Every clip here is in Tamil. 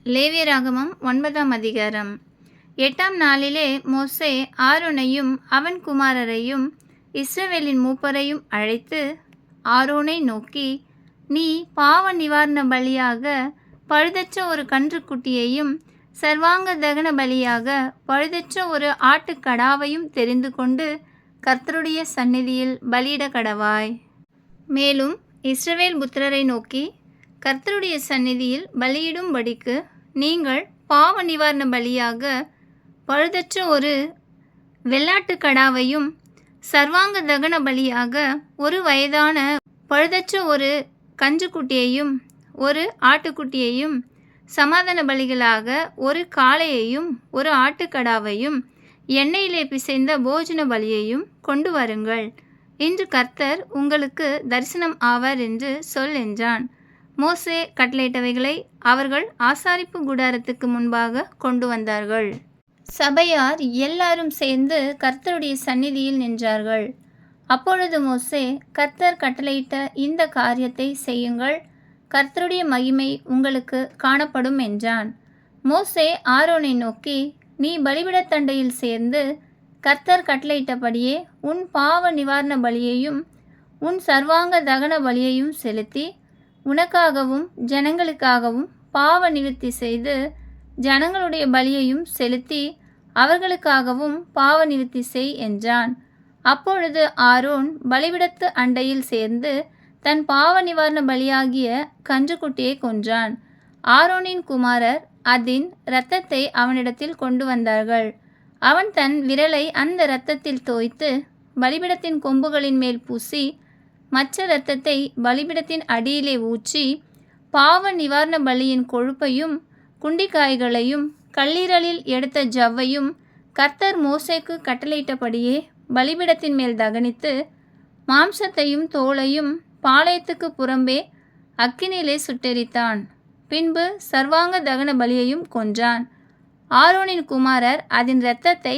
லேவியராகமம் 9ஆம் அதிகாரம். 8ஆம் நாளிலே மோசே ஆரோனையும் அவன் குமாரரையும் இஸ்ரவேலின் மூப்பரையும் அழைத்து ஆரோனை நோக்கி, நீ பாவ நிவாரண பலியாக பழுதற்ற ஒரு கன்றுக்குட்டியையும் சர்வாங்க தகன பலியாக பழுதற்ற ஒரு ஆட்டுக்கடாவையும் தெரிந்து கொண்டு கர்த்தருடைய சந்நிதியில் பலியிட கடவாய். மேலும் இஸ்ரவேல் புத்திரரை நோக்கி, கர்த்தருடைய சந்நிதியில் பலியிடும்படிக்கு நீங்கள் பாவ நிவாரண பலியாக பழுதற்ற ஒரு வெள்ளாட்டுக்கடாவையும் சர்வாங்க தகன பலியாக ஒரு வயதான பழுதற்ற ஒரு கன்றுக்குட்டியையும் ஒரு ஆட்டுக்குட்டியையும் சமாதான பலிகளாக ஒரு காளையையும் ஒரு ஆட்டுக்கடாவையும் எண்ணெயிலே பிசைந்த போஜன பலியையும் கொண்டு வருங்கள். இன்று கர்த்தர் உங்களுக்கு தரிசனம் ஆவார் என்று சொல் என்றான். மோசே கட்டளையிட்டவைகளை அவர்கள் ஆசாரிப்பு கூடாரத்துக்கு முன்பாக கொண்டு வந்தார்கள். சபையார் எல்லாரும் சேர்ந்து கர்த்தருடைய சந்நிதியில் நின்றார்கள். அப்பொழுது மோசே, கர்த்தர் கட்டளையிட்ட இந்த காரியத்தை செய்யுங்கள், கர்த்தருடைய மகிமை உங்களுக்கு காணப்படும் என்றான். மோசே ஆரோனை நோக்கி, நீ பலிபீடத்தண்டையில் சேர்ந்து கர்த்தர் கட்டளையிட்டபடியே உன் பாவ நிவாரண பலியையும் உன் சர்வாங்க தகன பலியையும் செலுத்தி உனக்காகவும் ஜனங்களுக்காகவும் பாவ நிவர்த்தி செய்து ஜனங்களுடைய பலியையும் செலுத்தி அவர்களுக்காகவும் பாவ நிவர்த்தி செய் என்றான். அப்பொழுது ஆரோன் பலிபீடத்து அண்டையில் சேர்ந்து தன் பாவ நிவாரண பலியாகிய கன்றுக்குட்டியை கொன்றான். ஆரோனின் குமாரர் அதன் இரத்தத்தை அவனிடத்தில் கொண்டு வந்தார்கள். அவன் தன் விரலை அந்த இரத்தத்தில் தோய்த்து பலிபீடத்தின் கொம்புகளின் மேல் பூசி மற்ற இரத்தத்தை பலிபீடத்தின் அடியிலே ஊற்றி பாவ நிவாரண பலியின் கொழுப்பையும் குண்டிக்காய்களையும் கல்லீரலில் எடுத்த ஜவ்வையும் கர்த்தர் மோசேக்கு கட்டளையிட்டபடியே பலிபீடத்தின் மேல் தகனித்து மாம்சத்தையும் தோலையும் பாளையத்துக்கு புறம்பே அக்கினியிலே சுட்டெரித்தான். பின்பு சர்வாங்க தகன பலியையும் கொன்றான். ஆரோனின் குமாரர் அதன் இரத்தத்தை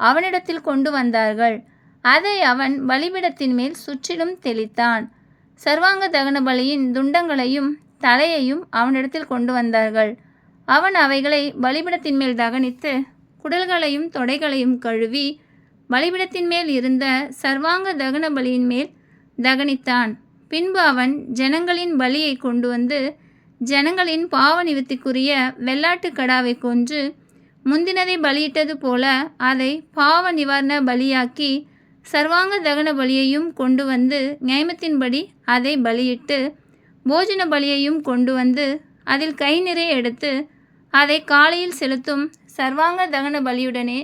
அவனிடத்தில் கொண்டு வந்தார்கள். அதை அவன் பலிபீடத்தின் மேல் சுற்றிலும் தெளித்தான். சர்வாங்க தகன பலியின் துண்டங்களையும் தலையையும் அவனிடத்தில் கொண்டு வந்தார்கள். அவன் அவைகளை பலிபீடத்தின் மேல் தகனித்து குடல்களையும் தொடைகளையும் கழுவி பலிபீடத்தின் மேல் இருந்த சர்வாங்க தகன பலியின் மேல் தகனித்தான். பின்பு அவன் ஜனங்களின் பலியை கொண்டு வந்து ஜனங்களின் பாவ நிவர்த்திக்குரிய வெள்ளாட்டுக்கடாவை கொன்று முந்தினதை பலியிட்டது போல அதை பாவ நிவாரண பலியாக்கி சர்வாங்க தகன பலியையும் கொண்டு வந்து நியமத்தின்படி அதை பலியிட்டு போஜன பலியையும் கொண்டு வந்து அதில் கை நிறைய எடுத்து அதை காலையில் செலுத்தும் சர்வாங்க தகன பலியுடனே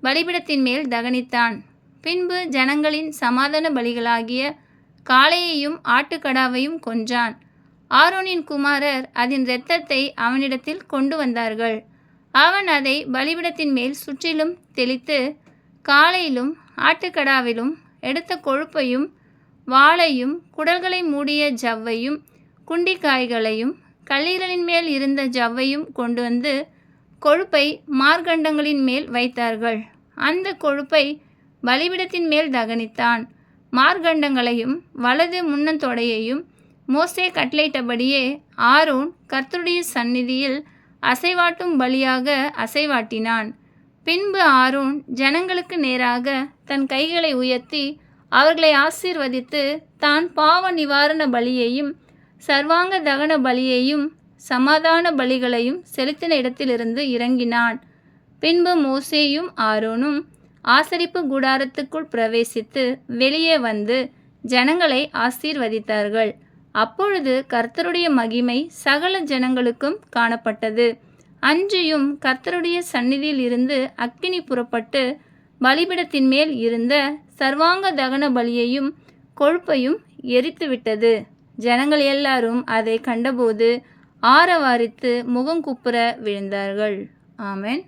பலிபீடத்தின் மேல் தகனித்தான். பின்பு ஜனங்களின் சமாதான பலிகளாகிய காளையையும் ஆட்டுக்கடாவையும் கொன்றான். ஆரோனின் குமாரர் அதன் இரத்தத்தை அவனிடத்தில் கொண்டு வந்தார்கள். அவன் அதை பலிபீடத்தின் மேல் சுற்றிலும் தெளித்து காளையிலும் ஆட்டுக்கடாவிலும் எடுத்த கொழுப்பையும் வாளையும் குடல்களை மூடிய ஜவ்வையும் குண்டிக்காய்களையும் கல்லீரலின் மேல் இருந்த ஜவ்வையும் கொண்டு வந்து கொழுப்பை மார்க்கண்டங்களின் மேல் வைத்தார்கள். அந்த கொழுப்பை பலிபீடத்தின் மேல் தகனித்தான். மார்க்கண்டங்களையும் வலது முன்னந்தொடையையும் மோசே கட்டளையிட்டபடியே ஆரோன் கர்த்தருடைய சந்நிதியில் அசைவாட்டும் பலியாக அசைவாட்டினான். பின்பு ஆரோன் ஜனங்களுக்கு நேராக தன் கைகளை உயர்த்தி அவர்களை ஆசீர்வதித்து தான் பாவ நிவாரண பலியையும் சர்வாங்க தகன பலியையும் சமாதான பலிகளையும் செலுத்தின இடத்திலிருந்து இறங்கினான். பின்பு மோசேயும் ஆரோனும் ஆசரிப்பு கூடாரத்துக்குள் பிரவேசித்து வெளியே வந்து ஜனங்களை ஆசீர்வதித்தார்கள். அப்பொழுது கர்த்தருடைய மகிமை சகல ஜனங்களுக்கும் காணப்பட்டது. அன்றியும் கர்த்தருடைய சந்நிதியில் இருந்து அக்கினி புறப்பட்டு பலிபீடத்தின் மேல் இருந்த சர்வாங்க தகன பலியையும் கொழுப்பையும் எரித்துவிட்டது. ஜனங்கள் எல்லாரும் அதை கண்டபோது ஆரவாரித்து முகங்குப்புற விழுந்தார்கள். ஆமென்.